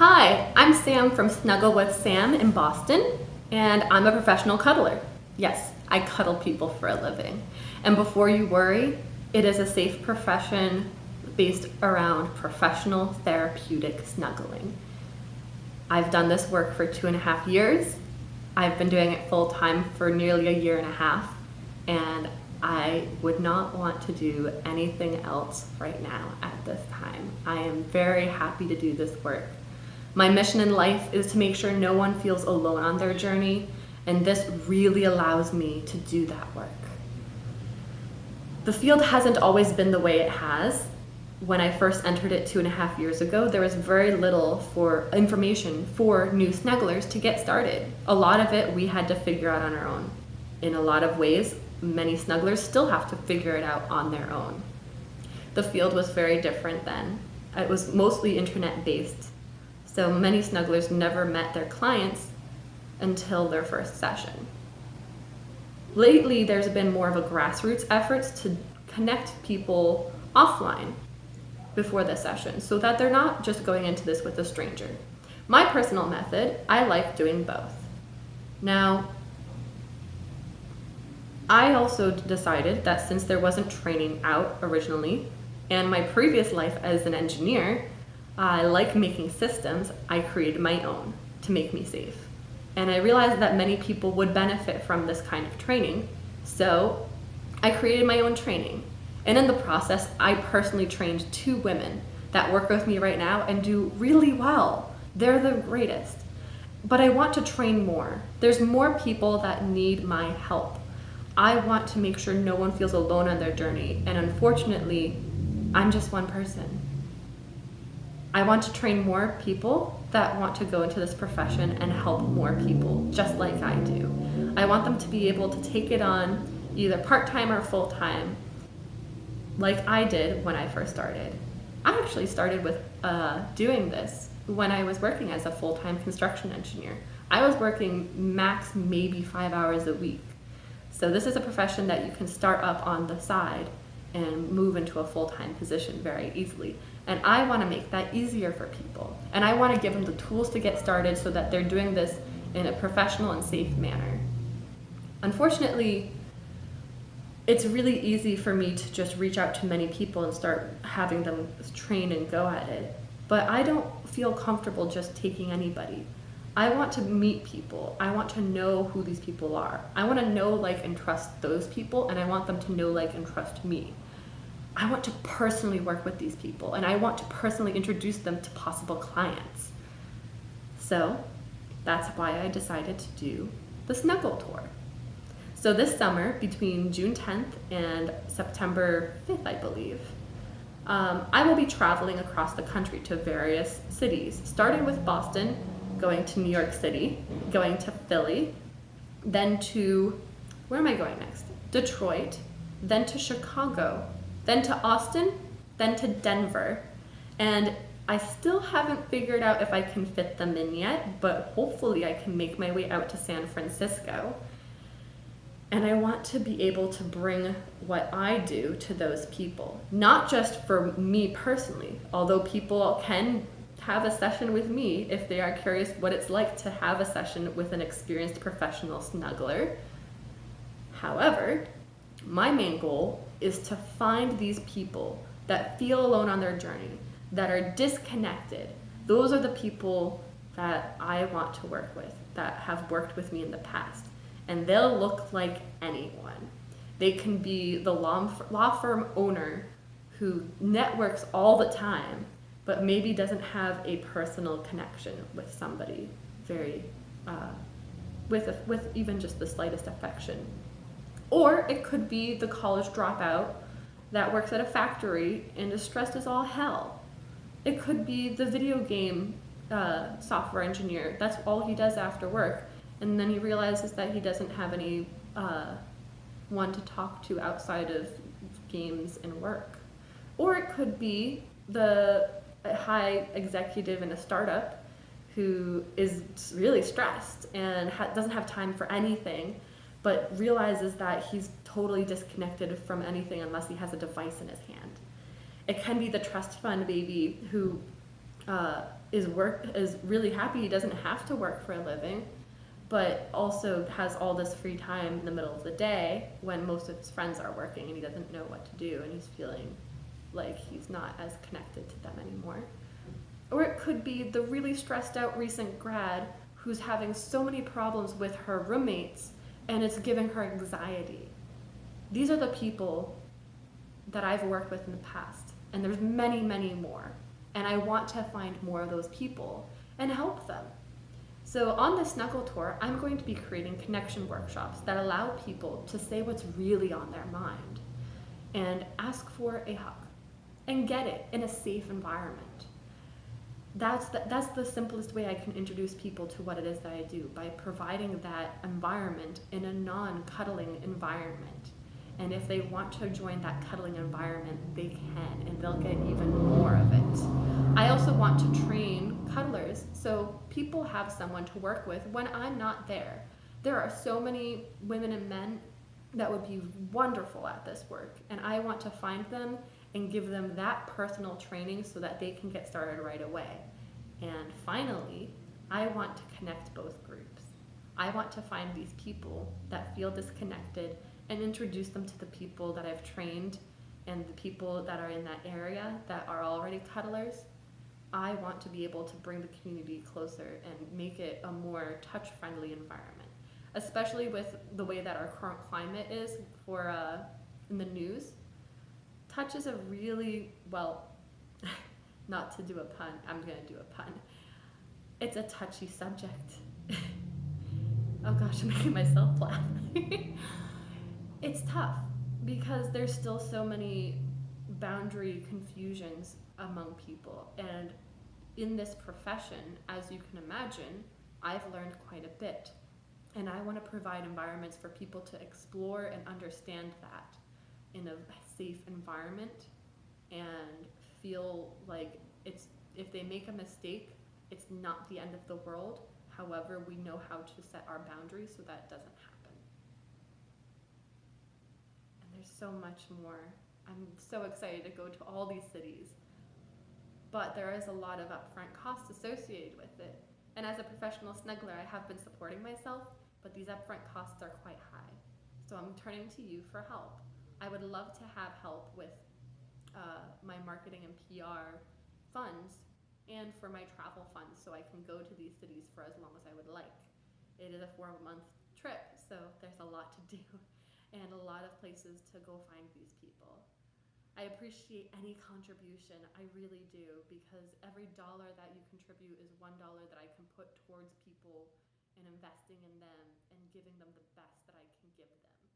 Hi, I'm Sam from Snuggle with Sam in Boston, and I'm a professional cuddler. Yes, I cuddle people for a living. And before you worry, it is a safe profession based around professional therapeutic snuggling. I've done this work for 2.5 years. I've been doing it full time for nearly a year and a half, and I would not want to do anything else right now at this time. I am very happy to do this work. My mission in life is to make sure no one feels alone on their journey, and this really allows me to do that work. The field hasn't always been the way it has. When I first entered it 2.5 years ago, there was very little for information for new snugglers to get started. A lot of it we had to figure out on our own. In a lot of ways, many snugglers still have to figure it out on their own. The field was very different then. It was mostly internet-based. So many snugglers never met their clients until their first session. Lately, there's been more of a grassroots efforts to connect people offline before the session so that they're not just going into this with a stranger. My personal method, I like doing both. Now, I also decided that since there wasn't training out originally, and my previous life as an engineer, I like making systems, I created my own to make me safe. And I realized that many people would benefit from this kind of training, so I created my own training. And in the process, I personally trained 2 women that work with me right now and do really well. They're the greatest. But I want to train more. There's more people that need my help. I want to make sure no one feels alone on their journey, and unfortunately, I'm just one person. I want to train more people that want to go into this profession and help more people, just like I do. I want them to be able to take it on either part-time or full-time, like I did when I first started. I actually started with doing this when I was working as a full-time construction engineer. I was working max maybe 5 hours a week. So this is a profession that you can start up on the side and move into a full-time position very easily. And I want to make that easier for people. And I want to give them the tools to get started so that they're doing this in a professional and safe manner. Unfortunately, it's really easy for me to just reach out to many people and start having them train and go at it. But I don't feel comfortable just taking anybody. I want to meet people. I want to know who these people are. I want to know, like, and trust those people, and I want them to know, like, and trust me. I want to personally work with these people, and I want to personally introduce them to possible clients. So that's why I decided to do the Snuggle Tour. So this summer, between June 10th and September 5th, I believe, I will be traveling across the country to various cities, starting with Boston, going to New York City, going to Philly, then to, where am I going next? Detroit, then to Chicago, then to Austin, then to Denver. And I still haven't figured out if I can fit them in yet, but hopefully I can make my way out to San Francisco. And I want to be able to bring what I do to those people, not just for me personally, although people can have a session with me if they are curious what it's like to have a session with an experienced professional snuggler. However, my main goal is to find these people that feel alone on their journey, that are disconnected. Those are the people that I want to work with, that have worked with me in the past. And they'll look like anyone. They can be the law firm owner who networks all the time, but maybe doesn't have a personal connection with somebody very, with even just the slightest affection. Or it could be the college dropout that works at a factory and is stressed as all hell. It could be the video game software engineer. That's all he does after work. And then he realizes that he doesn't have any one to talk to outside of games and work. Or it could be the high executive in a startup who is really stressed and doesn't have time for anything, but realizes that he's totally disconnected from anything unless he has a device in his hand. It can be the trust fund baby who is really happy he doesn't have to work for a living, but also has all this free time in the middle of the day when most of his friends are working and he doesn't know what to do and he's feeling like he's not as connected to them anymore. Or it could be the really stressed out recent grad who's having so many problems with her roommates and it's giving her anxiety. These are the people that I've worked with in the past, and there's many, many more. And I want to find more of those people and help them. So on the Snuggle Tour, I'm going to be creating connection workshops that allow people to say what's really on their mind and ask for a hug and get it in a safe environment. That's the simplest way I can introduce people to what it is that I do, by providing that environment in a non-cuddling environment. And if they want to join that cuddling environment, they can, and they'll get even more of it. I also want to train cuddlers so people have someone to work with when I'm not there. There are so many women and men that would be wonderful at this work, and I want to find them and give them that personal training so that they can get started right away. And finally, I want to connect both groups. I want to find these people that feel disconnected and introduce them to the people that I've trained and the people that are in that area that are already cuddlers. I want to be able to bring the community closer and make it a more touch-friendly environment, especially with the way that our current climate is for in the news. Touch is a really, well, not to do a pun, I'm gonna do a pun. It's a touchy subject. Oh gosh, I'm making myself laugh. It's tough because there's still so many boundary confusions among people. And in this profession, as you can imagine, I've learned quite a bit. And I want to provide environments for people to explore and understand that in a safe environment and feel like if they make a mistake, it's not the end of the world. However, we know how to set our boundaries so that it doesn't happen. And there's so much more. I'm so excited to go to all these cities, but there is a lot of upfront costs associated with it. And as a professional snuggler, I have been supporting myself, but these upfront costs are quite high. So I'm turning to you for help. I would love to have help with my marketing and PR funds and for my travel funds so I can go to these cities for as long as I would like. It is a 4-month trip, so there's a lot to do and a lot of places to go find these people. I appreciate any contribution, I really do, because every dollar that you contribute is $1 that I can put towards people and investing in them and giving them the best that I can give them.